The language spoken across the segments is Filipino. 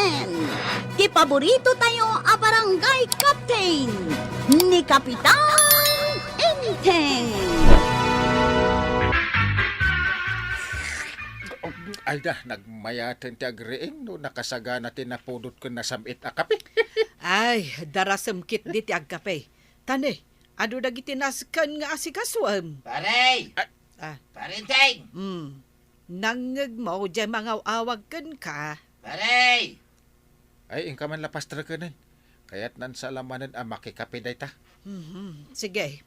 Inten. Ti paborito tayo a barangay captain ni Kapitan Inten. Ay da, nagmayaten ti agreeng no nakasaga natin na pudot ko na samit akapi. Ay, darasam kit di ti agkape. Tane, ado dagiti naskan nga asikaswam. Paray! Ah, Parinteng! nangag mo dyan mga awag kan ka. Paray! Ay, ingka man lapas trakanin. Kaya't nan sa lamanan ang makikapi day ta. Sige.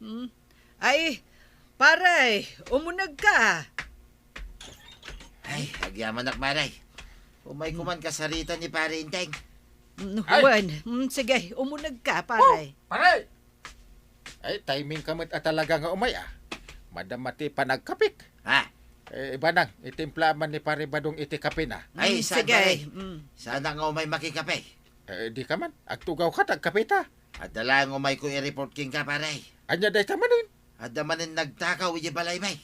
Ay, paray, umunag ka. Ay, agyaman ak maray. Umay kuman kasarita ni Parinteng. Huwan, sige, umunag ka, paray. Paray! Ay, timing kamot at talaga nga umay ah. Madamati pa nagkapik. Ha? Iba nang, itimpla man ni pare badong iti kape na. Ay, saan sige. paray? Sana nga umay makikape. Di ka man, agtugaw ka, tagkape ta. At dala nga umay ko i-report king ka paray. Anya day tamanin. At damanin nagtakaw iji balay may.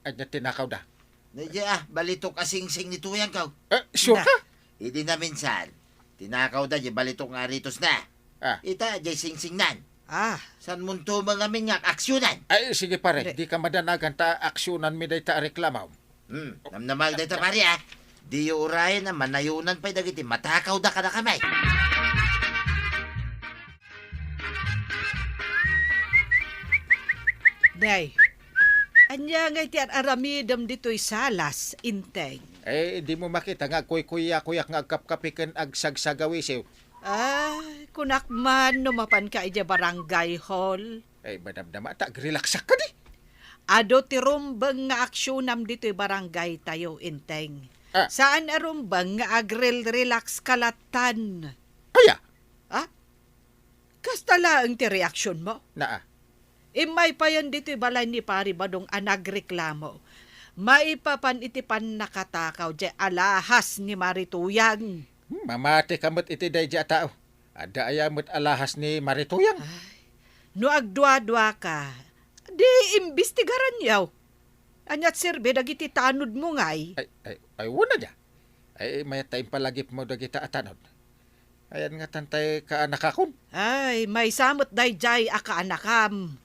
Anya tinakaw da. Nadya balitok asing-sing ni tuyang kaw. Sure ka? Hindi na minsan. Tinakaw da iji balitok nga ritos na. Ah. Ita iji sing-sing nan. Ah, San munto mga mingak aksyonan. Ay, sige pare, Hindi. di ka madanagan ta aksyonan mi day ta reklamaw. Namnamal da ita pare ah. Di urayan na manayunan pa'y dagiti matakaw da ka na kamay. day. Anya nga iti aramidam dito'y salas, inteng. Di mo makita nga kuya-kuyak nga agkapkapikan ag sagsagawisiw. Ay, kunakman numapan ka ija barangay hall. Madamdama, relax ka di. Ado ti rumbang nga aksyonam dito'y barangay tayo, inteng. Ah. Saan arumbang nga agrel relax kalatan? Kaya, Ah? Kastala ang ti reaksyon mo? naa. Imay pa yan dito'y balay ni pari badong anagreklamo. Maipapan iti pan nakatakaw di alahas ni Marituyang. Mamati kamot iti day dya tao. Ada ayamot alahas ni Marituyang. No agdwa-dwa ka, di imbestigaran yaw. Anyat sirbe dagiti tanod mo ngay. Ay, wala dya. May time palagip mo dagita atanod. Ayan nga tantay ka anak akon. Ay, may samot dayjay akaanakam.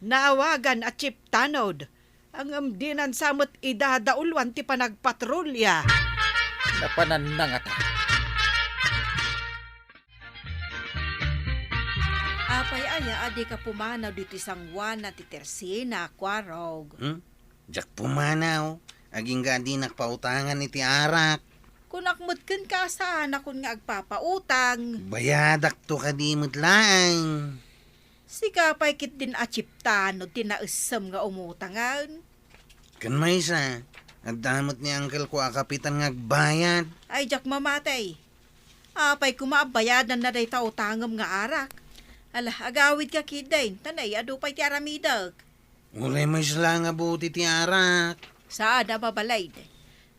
Naawagan at chip tanod. Ang amdinan samot idadaulwan ti panagpatrolya. Napananangata. Apay aya, adi ka pumanaw dito isang Juan na ti Tersina, Kwarog. Jak pumanaw. Aging gadi nakpautangan ni ti arak. Kunakmut ken ka saan akon nga agpapautang. Bayadak to kadimot lang. Sikapay kit din achiptano, tinausam nga umutangan. Kan may isa. Agdamot ni uncle ko akapitan nga agbayad. Ay, jak mamatay. Apay kumaabayadan na day tautangam nga arak. Ala, agawid ka kidain, tanay, adu pa'y ti aramidag. Ulay may sila nga buti ti arak. Saan na babalay de?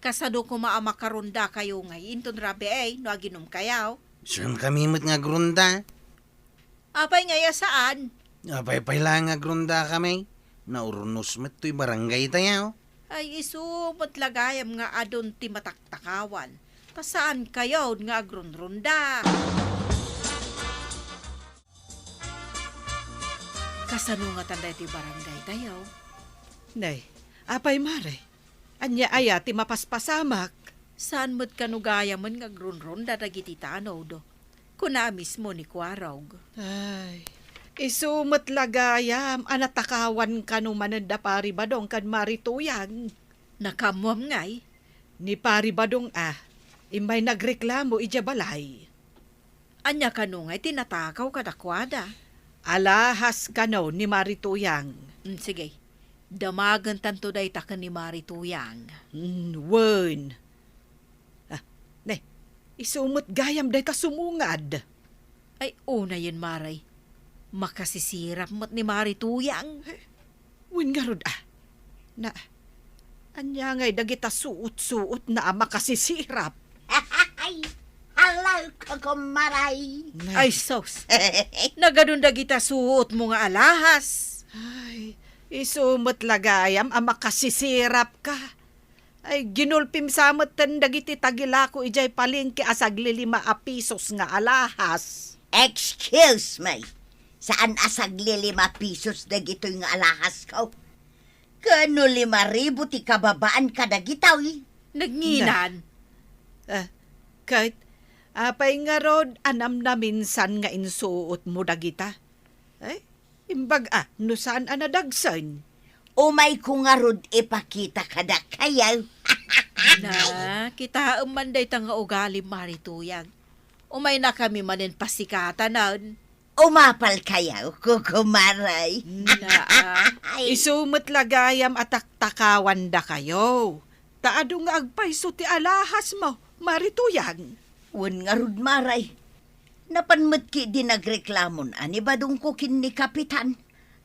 Kasado kumaamakarunda kayo ngay, inton rabi ay, no aginom kayaw. Saan kami mo't nga grunda? Apay ngaya saan? Apay lang nga grunda kami. Naurunos mo't to'y barangay tayo. Ay isumot lagayam nga adon ti mataktakawan. Pasaan kayo nga agrunrunda? Kasano nga tanday ti barangay tayo? Nay, apay mare. Anya aya ti mapaspasamak. Saan mo't kanugayaman nga agrunrunda dagiti tanaw do? Kuna mismo ni Kwarog. Ay, isumot lagayam, anatakawan ka no mananda pari badong kan Marituyang. Nakamuam ngay. Ni pari badong imay nagreklamo ija balay. Anya kanungay tinatakaw kadakwada. Alahas ka no ni Marituyang. Sige, damagan tanto day takan ni Marituyang. Wen. Ne, isumot gayam day ka sumungad. Ay, una yun, Maray. Makasisirap mo't ni Marituyang. Wen garod na, anya ngay dagita suot-suot na makasisirap. Ay, hello, kakumaray. Ay, sos. Nagadunda kita suot mo nga alahas. Ay, isumot lagayam makasisirap ka. Ay ginulpim samot ten dagiti tagilako ijay palengke asagli 5 pisos nga alahas. Excuse me. Saan asagli 5 pisos dagitoy nga alahas ko? Kano 5,000 ti kababaan kada gitaw eh. Nagnginan. Kahit apay nga rod anam na minsan nga insuot mo dagita. Ay, imbag no saan anadagsan? Umay ko nga rod ipakita kada kayaw. Na, kita man day nga ugali marituyag. Umay na kami manin pasikatan na. Umapal kayaw, kukumaray. Na, Ay, Isumot lagayam at takawan da kayo. Taado nga agpayso ti alahas mo, marituyan. wan nga rod maray. Napanmat ki di nagreklamon ani badong kukin ni Kapitan.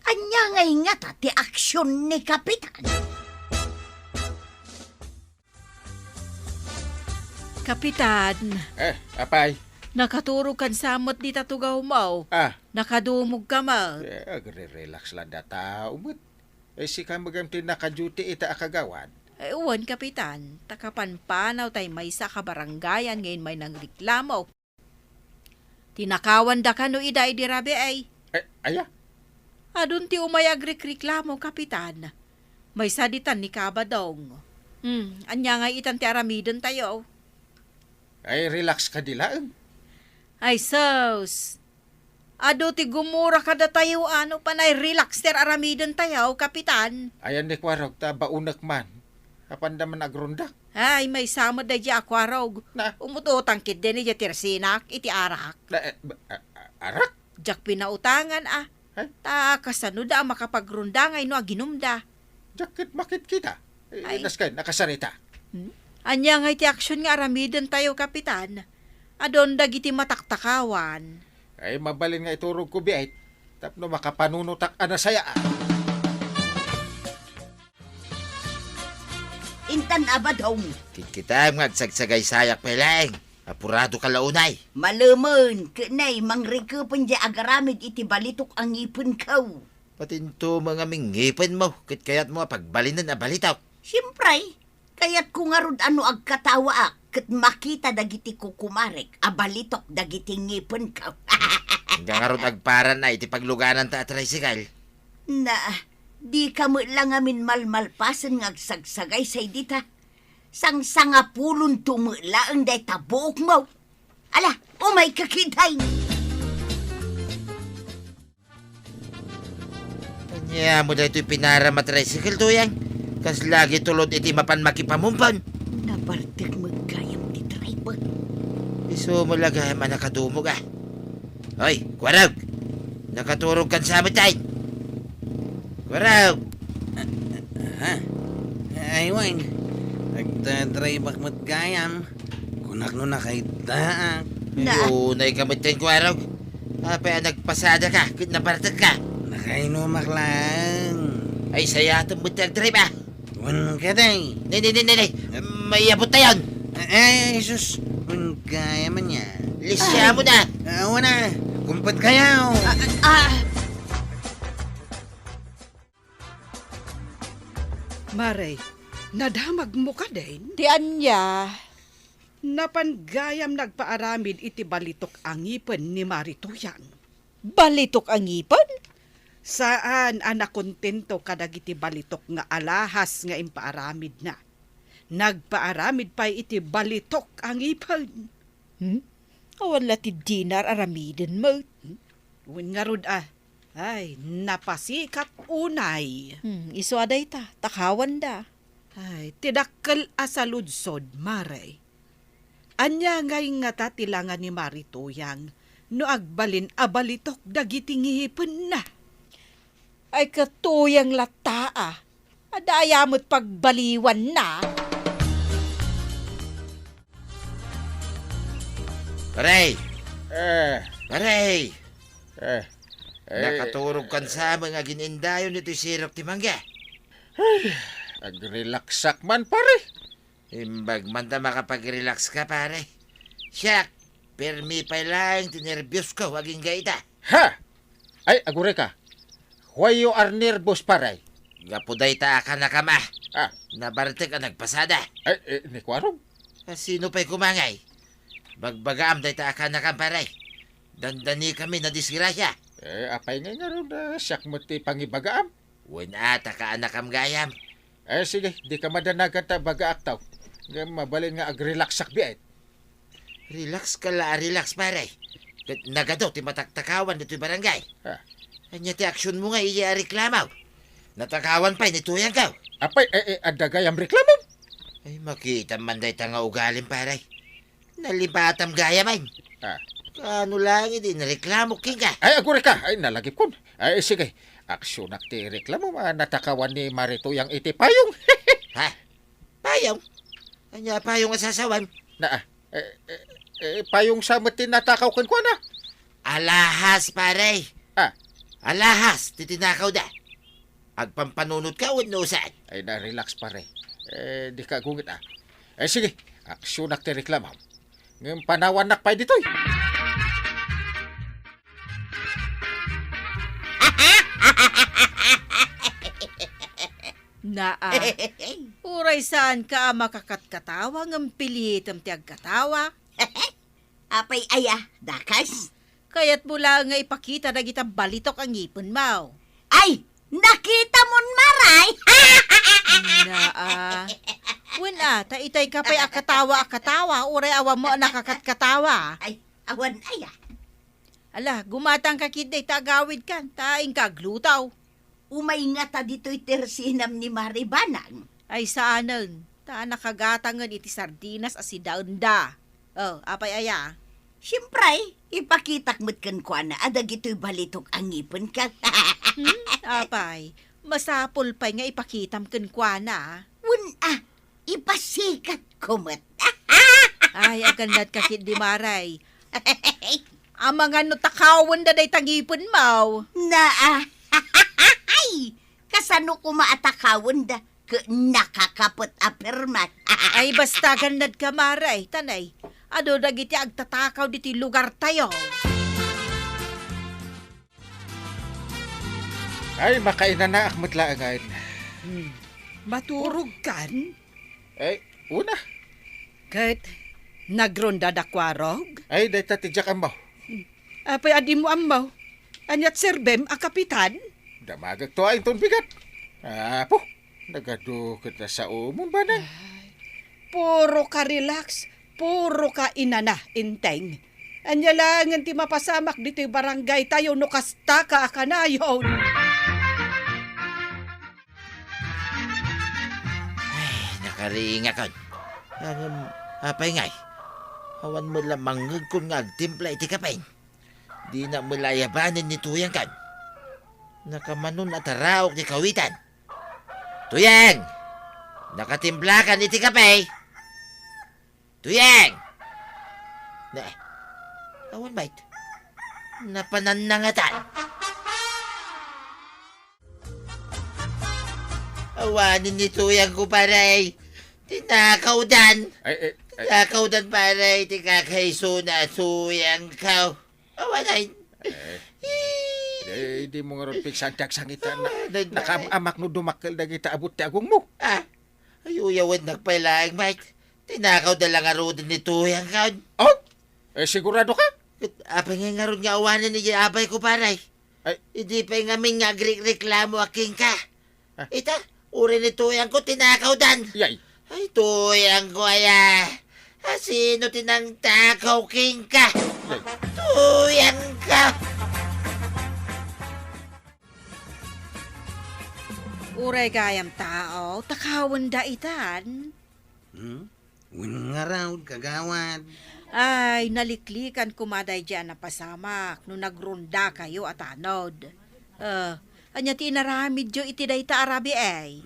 Anya ngay nga ta ti aksyon ni Kapitan. Kapitan, Apay. nakaturo kan samot di tatugaw mo. Nakadumog ka mo. Agre-relax lang data. Umot. Si ka magamti naka-duty ita akagawan. Uwan, Kapitan, takapanpanaw tay may sa kabarangayan ngayon may nangreklamo. Tinakawan da ka no iday di rabi ay. Aya. Adun ti umayag reklamo, Kapitan. May saditan ni Kabadong. Anya nga itan ti aramidon tayo. Ay, relax ka dilaan. Ay, sos. Ado ti gumura kada tayo ano panay relax ter aramidon tayo, Kapitan. Ayan ni Kwarog, ta baunak man. Kapan naman agronda. Ay, may sama da di akwarog. Na, Umututang kid din ni tirsinak, iti arak. arak? Jak pinautangan Ay? Ta kasano da makapagrunda ngay no aginumda. Jakit makit kita. Ay. Inaskay, nakasarita. Anya nga iti aksyon nga aramidon tayo, Kapitan. Adon dagiti mataktakawan. Ay, mabalin nga iturog ko biyait. Tapno makapanunutak anasaya. Intan abadong. Kita nga agsagsagay sayak peleng. Apurado ka launay. Malaman, kanay mangrikupan di agaramid iti balitok ang ipon ko. Patinto mga mingipin mo. Kit kayat mo pagbalinan na balitaw. Siyempre, kaya't kung nga rod ano agkatawa kat makita dagiti kukumarek, abalitok dagiti ngipon ko. Hanggang nga ron agparan na iti pagluganan ta at tricycle. Na, di ka mo lang amin malmalpasan ng agsagsagay sa idita. Sang sangapulon tumula ang day tabuok mo. Ala, umay kakitay. Kanya mo na ito'y pinara matricycle to yan. Kas lagi tulod iti mapan makipamumpon. Nabartig magkayam ti driver. Iso mo lagay man nakadumog Hoy, Kwarog! Nakaturog kan sa amitay. Kwarog! Ay, wang. Nagdadrive akmat gayam. Kunak no na kay daak. Na. Yunay kamitin, Kwarog. Apa nagpasada ka, kit nabartag ka. Nakainumak lang. Ay, saya itong buti drive Wan ka day. Nay. May abot na yun. Ay, sus. Wan kaya man niya. Lisya mo na. Wana. Kumpat kayaw. Maray, nadamag mo ka din? Ti anya. Napangayam nagpaaramid iti balitok ang ipon ni Marituyan. Balitok ang ipon? Saan anak kontento kadagiti balitok nga alahas nga impaaramid na. Nagpaaramid pa iti balitok ang ipon. Awan lati dinar aramidin mo. Uwin nga rod Ay, napasikat unay. Iso aday ta, takawan da. Ay, tidakkel asaludsod, Maray. Anya ngay nga tatilangan ni Marituyang no agbalin abalitok dagiti ngihipon na. Ay katuyang lata Adayamot pagbaliwan na. Paray! Eh, Paray! eh. Nakaturog kan sa mga ginindayon nito'y sirok ti mangga. Agrelaksak man, pare. Imbag man ta makapag-relax ka, pare. Siyak, permi pa lang, tinervyos ko, waging gaita. Ha! Ay, agure ka. Why you are nervous, pare? Gapuday ta ka na kama. Ah, Nabartek ang nagpasada. ni Kwarong. Sino pa'y kumangay? Bagbagaam day ta ka na kamparay. Dandani kami na disgrasya. Apay nga ron na siyak mo ti pangibagaam. Wala ta ka anak am gayam. Sige, di ka madanagan ta bagaak taw. Nga mabalin nga ag-relax sakbiet. Relax ka la, relax pare. Nagado ti mataktakawan dito barangay. Ah. Anya ti aksyon mo nga iya reklamaw. Natakawan pa ni tuyang ka. Apay, adagay ang reklamo. Ay makita man day ta nga ugalim pare. Nalipatam gaya man. Ah. Kano lang hindi nareklamo king ka. Agure ka. Nalagip kon. Sige. Aksyon ti reklamo, natakawan ni Marito yang iti payong. Ha? Payong? Anya payong asasawan? Payong sa matin natakaw kan ko na. Alahas pare. Ah. Alahas, titinakaw da. Agpampanunod ka, no saan? Na-relax pare. Di ka gungit sige, aksyon ti reklamo. Ngayon panawan nakpay ditoy. Naa. Uray saan ka makakatkatawa ng pilitam ti agkatawa? Apay aya, dakas. Kaya't mula nga ipakita na kita balitok ang ngipon mo. Ay, nakita mon maray. Naa. Wala, ta itay ka pa'y akatawa. Uray awa mo nakakatkatawa. Ay, awan aya. Ala, gumatang ka kiday, tagawid kan, taing kaglutaw. Umay nga ta dito'y tersinam ni Maribanang. Ay saanan, ta nakagatangan iti sardinas as si daunda. Oh, apay aya. Siyempre, ipakitak mo't kan kwa na adag ito'y balitok ang ngipon ka. Apay, masapol pa'y nga ipakitam kan kwa na. Ipasikat ko mo't. Ay, agandad ka kid di maray. Ang mga nutakawan da day tangipon mo. Ay, kasano ko maatakawon da ka nakakapot apermat. Ay, basta gandad ka maray, tanay. Ado dagiti agtatakaw diti lugar tayo. Ay, makainan na akmat laangain. Maturog kan? Una. Kat, nagronda da kwarog? Day tatidyak amaw. Apay adi mo amaw. Anyat serbem a kapitan? Damagag to ay ton bigat. Po, nagado kita sa umon ba na? Puro ka relax. Puro ka inana, inteng. Anya lang ti mapasamak dito barangay tayo no kasta ka akanayon. Nakaringa kon. Apay ngay. Awan mo lamang kun nga agtimpla iti kapay. Di na mulayabanin ni tuyang kan. Nakamanon at araok ni kawitan. Tuyang! Nakatimpla ka iti kapay. Tuyang! Awan bait. Napananangatan. Awanin ni tuyang ko paray. Tinakaw dan. Tinakaw dan paray. Tikakaiso na tuyang ka. Awanay. Di mo nga ron piksantak sangita na nakaamak no dumakil na kita abot ti agong mo. Ayuyawad nagpailaing, Mike. Tinakaw na lang arodin ni tuyang ka. Sigurado ka? Apay nga ron nga awanan ni abay ko paray. Hindi pa nga min nga reklamo aking ka. Ita, uri ni tuyang ko tinakaw dan. Yay. Ay, tuyang ko aya. Sino tinang takaw king ka? Tuyang ka. Uray gayam tao, takawan da itan. Win nga raw, kagawad. Ay, naliklikan kumaday dyan na pasamak no nagronda kayo at anod. Anya ti inaramid jo iti day ta arabi ay.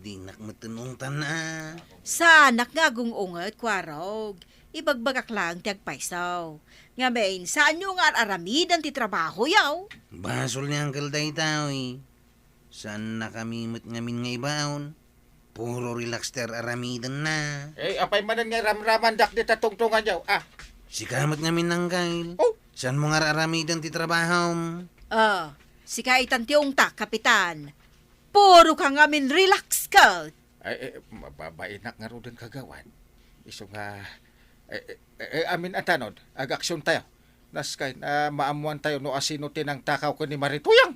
Di nakmatunong tana. Sa anak nga gungungot, kwarog. Ibagbagak lang ti agpaisaw. Nga main, saan nyo nga aramidan ti trabaho yaw? Basol niyang kalday tao Saan na kami ngamin nga ibaon? Puro relax ter aramidan na. Apay manan nga ramraman dak di tatungtungan yaw. Sikamat ngamin ng kail. Saan mo nga aramidan ti trabaho? Si kaitan ti ungtak, kapitan. Puro ka ngamin relax ka. Mababainak nga ro din kagawan. Iso nga, amin atanod, ag-aksyon tayo. Naskay na maamuan tayo no asino tinang takaw ko ni Marituyang.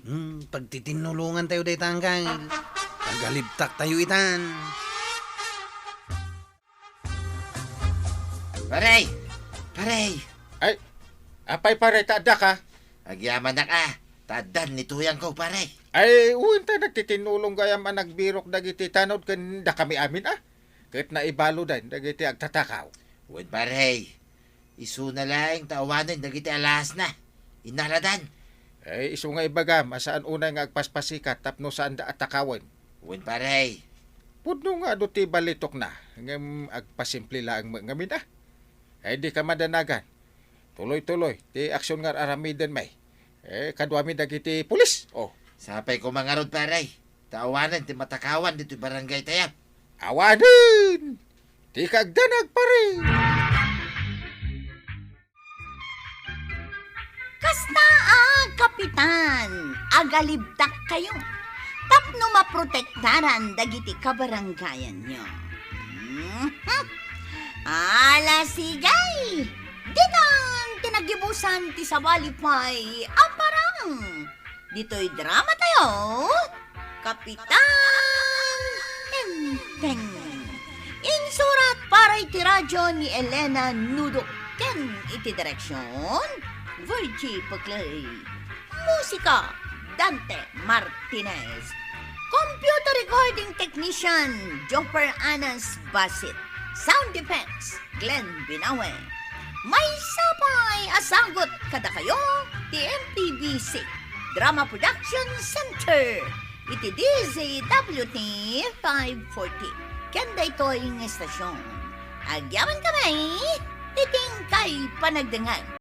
Pagtitinulungan tayo day tangkal. Pagalibtak tayo itan. Paray! Paray! Ay, apay pare tada ka. Agyaman na ka. Tadan ni tuyang ko, paray. Ay, uwin ta nagtitinulong gayam ang nagbirok dagiti tanod kan da kami amin Kahit na ibalo din dagiti agtatakaw. Uwan, paray. Isu na lang tawanan dagiti alas na. Inaladan. Ay, iso nga ibagam, asaan unay nga agpaspasikat tapno saan da atakawan. Uwan, paray. Pudno nga do ti balitok na, ngam agpasimple lang ngamin Ay, di ka madanagan. Tuloy-tuloy, ti aksyon nga aramiden may. Kadwami dagiti pulis. Oh, Sapay ko mga rod, paray. Tawanan ti matakawan dito barangay tayo. awanin! Di kagdanag pare! Kasta kapitan, agalibtak kayo. Tapno maprotektaran dagiti kabaranggayan nyo. Ala sigay! Dinang tinagibusan ti sabalipay aparang. Dito'y drama tayo. Kapitan Teng. Insurat para iti radyo ni Elena Nudok. Ken iti direksyon Virgie Paclay. Musika Dante Martinez. Computer recording technician Jumper Anas Basit. Sound effects Glenn Binawe. May sapay asagot kada kayo ti MPBC Drama Production Center. Iti DZWT 540. Kanda ito yung estasyon. Agyaman kami, iting kay panagdangan.